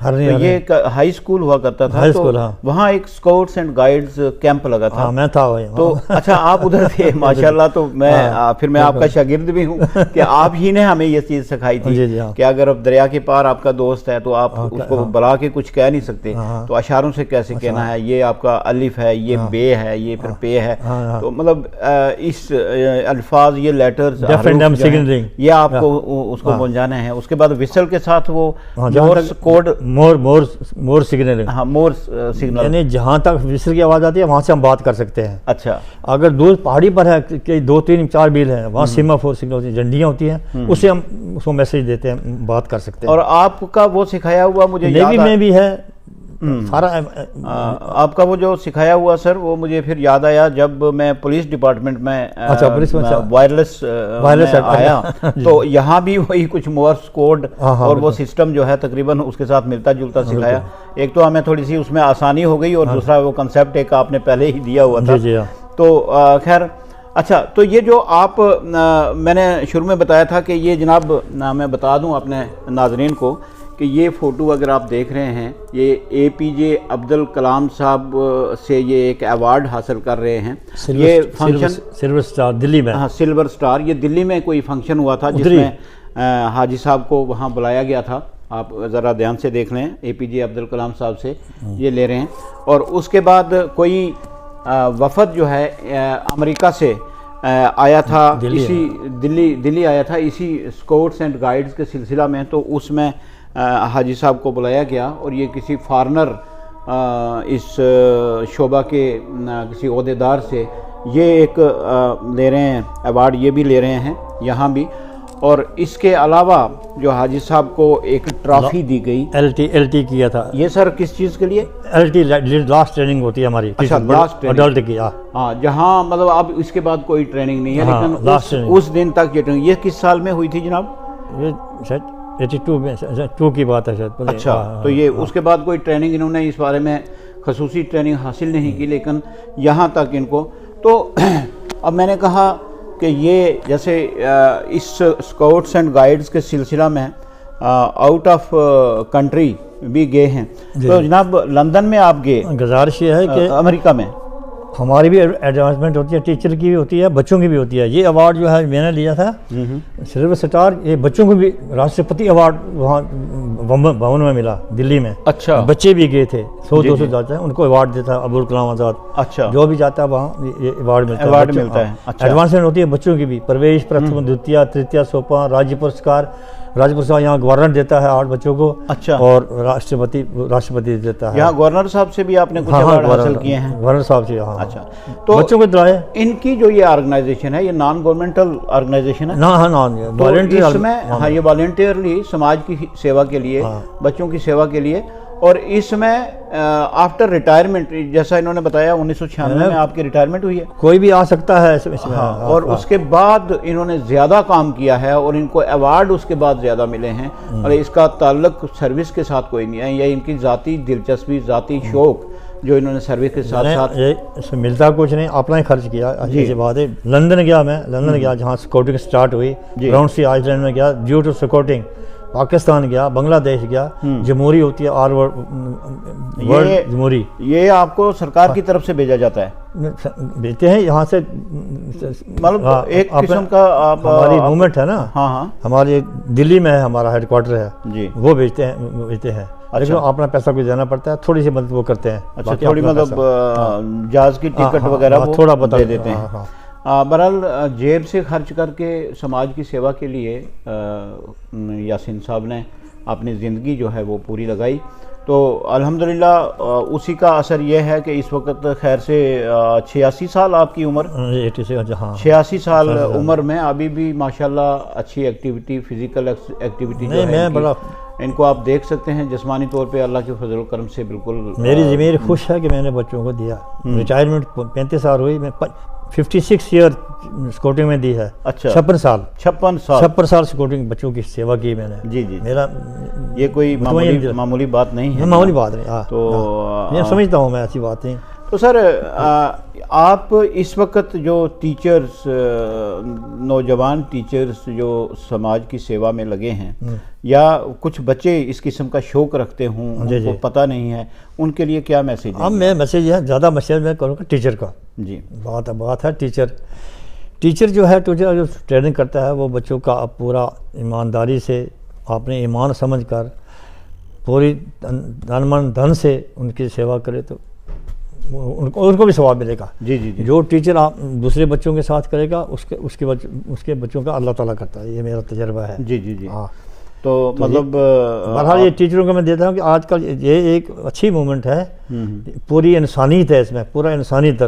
تو یہ high school ہوا کرتا تھا، تو وہاں ایک اسکاؤٹس اینڈ گائیڈز کیمپ لگا تھا، میں تھا وہاں. تو اچھا آپ ادھر تھے ماشاءاللہ. تو میں آپ کا شاگرد بھی ہوں کہ آپ ہی نے ہمیں یہ چیز سکھائی تھی کہ اگر اب دریا کے پار آپ کا دوست ہے تو آپ اس کو بلا کے کچھ کہہ نہیں سکتے، تو اشاروں سے کیسے کہنا ہے، یہ آپ کا الف ہے، یہ بے ہے، یہ پھر پے ہے. تو مطلب اس الفاظ، یہ لیٹرز یہ آپ کو اس کو پہنچانا ہے. اس کے بعد وسل کے ساتھ وہ مورس کوڈ، مور سگنل، ہاں مور سگنل، یعنی جہاں تک وسل کی آواز آتی ہے وہاں سے ہم بات کر سکتے ہیں. اچھا اگر دور پہاڑی پر ہے کہ 2 3 4 میل ہیں، وہاں سیمافور سگنل ہوتی ہیں، جھنڈیاں ہوتی ہیں، اس سے ہم اس کو میسج دیتے ہیں، بات کر سکتے ہیں. اور آپ کا وہ سکھایا ہوا مجھے نیوی میں بھی ہے سارا. آپ کا وہ جو سکھایا ہوا سر، وہ مجھے پھر یاد آیا جب میں پولیس ڈپارٹمنٹ میں وائرلیس آیا، تو یہاں بھی وہی کچھ مورس کوڈ اور وہ سسٹم جو ہے تقریباً اس کے ساتھ ملتا جلتا سکھایا. ایک تو ہمیں تھوڑی سی اس میں آسانی ہو گئی، اور دوسرا وہ کنسیپٹ ایک آپ نے پہلے ہی دیا ہوا تھا. تو خیر اچھا، تو یہ جو آپ میں نے شروع میں بتایا تھا کہ یہ جناب میں بتا دوں اپنے ناظرین کو کہ یہ فوٹو اگر آپ دیکھ رہے ہیں، یہ اے پی جے عبد الکلام صاحب سے یہ ایک ایوارڈ حاصل کر رہے ہیں. یہ فنکشن سلور سٹار دلی میں، ہاں سلور سٹار، یہ دلی میں کوئی فنکشن ہوا تھا جس میں حاجی صاحب کو وہاں بلایا گیا تھا. آپ ذرا دھیان سے دیکھ لیں، اے پی جے عبد الکلام صاحب سے یہ لے رہے ہیں. اور اس کے بعد کوئی وفد جو ہے امریکہ سے آیا تھا، اسی دلی آیا تھا اسی اسکاؤٹس اینڈ گائیڈز کے سلسلہ میں. تو اس میں حاجی صاحب کو بلایا گیا، اور یہ کسی فارنر اس شعبہ کے کسی عہدیدار سے یہ ایک لے رہے ہیں ایوارڈ، یہ بھی لے رہے ہیں یہاں بھی. اور اس کے علاوہ جو حاجی صاحب کو ایک ٹرافی دی گئی، ایل ٹی کیا تھا. یہ سر کس چیز کے لیے؟ ایل ٹی لاسٹ ٹریننگ ہوتی ہے ہماری. اچھا لاسٹ اڈلٹ کی، ہاں، جہاں مطلب اب اس کے بعد کوئی ٹریننگ نہیں ہے، لیکن اس دن تک یہ ٹریننگ. یہ کس سال میں ہوئی تھی جناب؟ یہ شاید 82 میں 2 کی بات ہے شاید. اچھا، تو یہ اس کے بعد کوئی ٹریننگ انہوں نے اس بارے میں خصوصی ٹریننگ حاصل نہیں کی، لیکن یہاں تک ان کو. تو اب میں نے کہا کہ یہ جیسے اس اسکاؤٹس اینڈ گائیڈز کے سلسلہ میں آؤٹ آف کنٹری بھی گئے ہیں. تو جناب لندن میں آپ گئے، گزارش یہ ہے کہ امریکہ میں ہماری بھی ایڈوانسمنٹ ہوتی ہے، ٹیچر کی بھی ہوتی ہے، بچوں کی بھی ہوتی ہے. یہ ایوارڈ جو ہے میں نے لیا تھا سلور سٹار، یہ بچوں کو بھی راشٹرپتی ایوارڈ وہاں بھون میں ملا دلی میں. اچھا، بچے بھی گئے تھے، 100-200 جاتے ہیں، ان کو ایوارڈ دیتا ہے ابوالکلام آزاد. اچھا، جو بھی جاتا ہے وہاں یہ ایوارڈ ملتا ہے. ایڈوانسمنٹ ہوتی ہے بچوں کی بھی. پرویش پرتھم دوتیا ترتیا سوپا راجیہ پرسکار یہاں گورنر دیتا ہے 8 بچوں کو. اچھا، اور راشٹرپتی دیتا ہے. یہاں گورنر صاحب سے بھی آپ نے کچھ ایوارڈ حاصل کیے ہیں؟ گورنر صاحب سے. ہاں. اچھا، تو بچوں کو دلائے. ان کی جو یہ آرگنائزیشن ہے، یہ نان گورنمنٹل آرگنائزیشن ہے؟ والنٹیئر. ہاں، یہ والنٹیئرلی سماج کی سیوا کے لیے، بچوں کی سیوا کے لیے. اور اس میں آفٹر ریٹائرمنٹ، جیسا انہوں نے بتایا 1996 میں آپ کی ریٹائرمنٹ ہوئی ہے. کوئی بھی آ سکتا ہے اس میں. اور اس کے بعد انہوں نے زیادہ کام کیا ہے، اور ان کو ایوارڈ اس کے بعد زیادہ ملے ہیں. اور اس کا تعلق سروس کے ساتھ کوئی نہیں ہے، یا ان کی ذاتی دلچسپی، ذاتی شوق جو انہوں نے سروس کے ساتھ ساتھ. اس میں ملتا کچھ نہیں، اپنا ہی خرچ کیا. اچھی بات ہے. لندن گیا جہاں سکاؤٹنگ سٹارٹ ہوئی. راؤنڈ سی آئس لینڈ میں گیا ڈیو ٹو سکاؤٹنگ. پاکستان گیا، بنگلہ دیش گیا. جمہوری ہوتی ہے آل ورلڈ جمہوری. یہ آپ کو سرکار کی طرف سے بھیجا جاتا ہے؟ بھیجتے ہیں یہاں سے، مطلب ایک قسم کا ہماری موومنٹ ہے نا. ہاں، ہمارے دلی میں ہمارا ہیڈ کوارٹر ہے جی، وہ بھیجتے ہیں. لیکن اپنا پیسہ کوئی دینا پڑتا ہے، تھوڑی سی مدد وہ کرتے ہیں. اچھا، تھوڑی مطلب جہاز کی ٹکٹ وغیرہ تھوڑا بتا دے دیتے ہیں. بہرحال جیب سے خرچ کر کے سماج کی سیوا کے لیے یاسین صاحب نے اپنی زندگی جو ہے وہ پوری لگائی. تو الحمدللہ اسی کا اثر یہ ہے کہ اس وقت خیر سے 86 سال آپ کی عمر، 86 سال عمر میں ابھی بھی ماشاءاللہ اچھی ایکٹیویٹی، فزیکل ایکٹیویٹی جو ہے ان کو آپ دیکھ سکتے ہیں. جسمانی طور پہ اللہ کے فضل و کرم سے بالکل میری ضمیر خوش ہے کہ میں نے بچوں کو دیا. ریٹائرمنٹ 35 سال ہوئی، میں 56 ایئر سکاؤٹنگ میں دی ہے. اچھا، 56 سال سکاؤٹنگ بچوں کی سیوا کی میں نے. جی، میرا یہ کوئی معمولی بات نہیں ہے. معمولی بات نہیں. تو میں سمجھتا ہوں میں ایسی بات نہیں. تو سر آپ اس وقت جو ٹیچرز نوجوان ٹیچرز جو سماج کی سیوا میں لگے ہیں یا کچھ بچے اس قسم کا شوق رکھتے ہوں ان کو پتہ نہیں ہے ان کے لیے کیا میسیج ہے؟ اب میں میسیج ہے زیادہ میسیج میں کروں گا ٹیچر کا. جی بات ہے ٹیچر جو ہے ٹیچر جو ٹریننگ کرتا ہے وہ بچوں کا پورا ایمانداری سے اپنے ایمان سمجھ کر پوری تن من دھن سے ان کی سیوا کرے تو ان کو بھی ثواب ملے گا. جی جی جو ٹیچر دوسرے بچوں کے ساتھ کرے گا اس کے بچوں کا اللہ تعالیٰ کرتا ہے. یہ میرا تجربہ ہے. جی جی جی. ہاں تو مطلب بہرحال یہ ٹیچروں کو میں دیتا ہوں کہ آج کل یہ ایک اچھی موومنٹ ہے. پوری انسانیت ہے اس میں, پورا انسانیت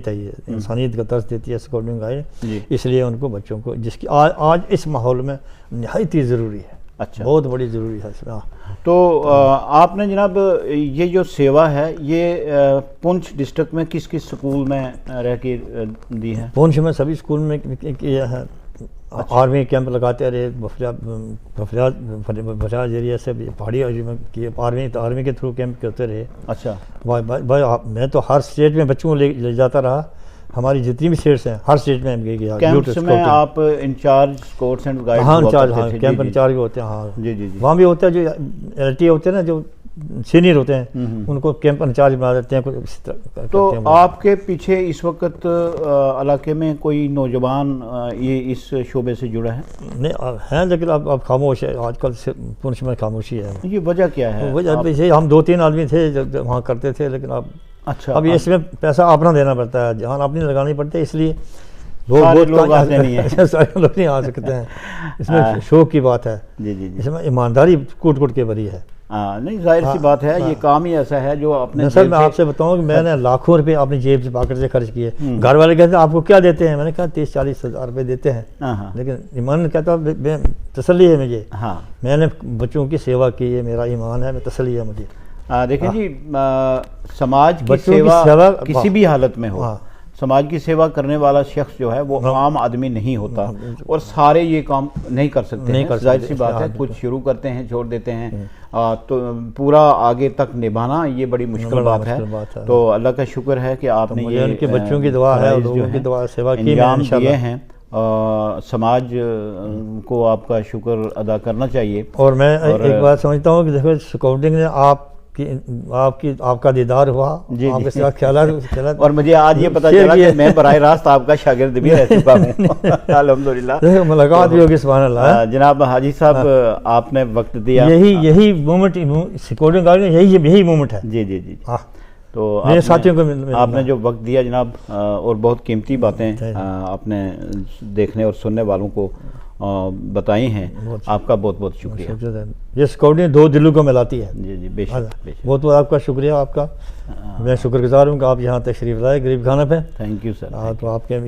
ہے, یہ انسانیت کا درس دیتی ہے اسکاؤٹنگ گائیڈ. اس لیے ان کو بچوں کو جس کی آج اس ماحول میں نہایت ہی ضروری ہے. اچھا, بہت بڑی ضروری ہے. تو آپ نے جناب یہ جو سیوا ہے یہ پونچھ ڈسٹرکٹ میں کس کس سکول میں رہ کے دی ہے؟ پونچھ میں سبھی سکول میں کیا ہے. آرمی کیمپ لگاتے رہے بفراج ایریا سے پہاڑی ایریا میں کیے. آرمی کے تھرو کیمپ ہوتے رہے. اچھا بھائی میں تو ہر اسٹیٹ میں بچوں کو لے جاتا رہا. ہماری جتنی بھی اسٹیٹس ہیں ہر اسٹیٹ میں ہم گیا. کیمپس میں آپ انچارج اسکاؤٹس اینڈ گائیڈ؟ ہاں انچارج, ہاں کیمپ انچارج بھی ہوتے ہیں. ہاں جی جی جی. وہاں بھی ہوتا ہے جو ایل ٹی ہوتے ہیں نا, جو سینئر ہوتے ہیں ان کو کیمپ انچارج بنا دیتے ہیں. تو آپ کے پیچھے اس وقت علاقے میں کوئی نوجوان یہ اس شعبے سے جڑا ہے؟ نہیں ہیں, لیکن اب خاموش ہے. آج کل پونچھ میں خاموشی ہے. یہ وجہ کیا ہے؟ وجہ ہم 2-3 آدمی تھے جو وہاں کرتے تھے, لیکن اب اچھا اب اس میں پیسہ اپنا دینا پڑتا ہے, جہاں اپنی لگانی پڑتی ہے. اس لیے لوگ آتے نہیں ہیں. سارے لوگ نہیں آ سکتے ہیں. اس میں شوق کی بات ہے. جی جی. اس میں ایمانداری کوٹ کے بری ہے. نہیں ظاہر سی بات ہے, یہ کام ہی ایسا ہے جو اپنے سر میں آپ سے بتاؤں کہ میں نے لاکھوں روپے اپنی جیب سے پاکٹ سے خرچ کیے. گھر والے کہتے ہیں آپ کو کیا دیتے ہیں؟ میں نے کہا 30-40 ہزار روپے دیتے ہیں. لیکن ایمان کہتا تسلی ہے مجھے. میں نے بچوں کی سیوا کی ہے, میرا ایمان ہے, میں تسلی ہے مجھے. دیکھیں جی, سماج کی سیوا کسی بھی حالت میں ہو, سماج کی سیوا کرنے والا شخص جو ہے وہ عام آدمی نہیں ہوتا, اور سارے یہ کام نہیں کر سکتے ہیں. ظاہر سی بات ہے, کچھ شروع کرتے ہیں چھوڑ دیتے ہیں, تو پورا آگے تک نبھانا یہ بڑی مشکل بات ہے. تو اللہ کا شکر ہے کہ آپ نے یہ ان کے بچوں کی دعا ہے, لوگوں کی دعا سیوا کی انجام دیے ہیں. سماج کو آپ کا شکر ادا کرنا چاہیے. اور میں ایک بات سمجھتا ہوں کہ دیکھو اسکاؤٹنگ نے آپ کا دیدار ہوا, آپ کے ساتھ خیالات, اور مجھے آج یہ پتہ چلا کہ میں براہ راست آپ کا شاگرد بھی رہ چکا ہوں. الحمدللہ ملاقات بھی ہوگی. سبحان اللہ. جناب حاجی صاحب آپ نے وقت دیا. یہی مومنٹ اسکاؤٹنگ گائیڈ میں یہی مومنٹ ہے. جی جی جی. تو میرے ساتھیوں کو آپ نے جو وقت دیا جناب, اور بہت قیمتی باتیں آپ نے دیکھنے اور سننے والوں کو بتائی ہیں, آپ کا بہت بہت شکریہ. یہ اسکاؤٹنگ 2 دلوں کو ملاتی ہے. جی جی بے شک. بہت بہت آپ کا شکریہ. آپ کا میں شکر گزار ہوں کہ آپ یہاں تشریف لائے غریب خانہ پہ. Thank you sir. تو آپ کے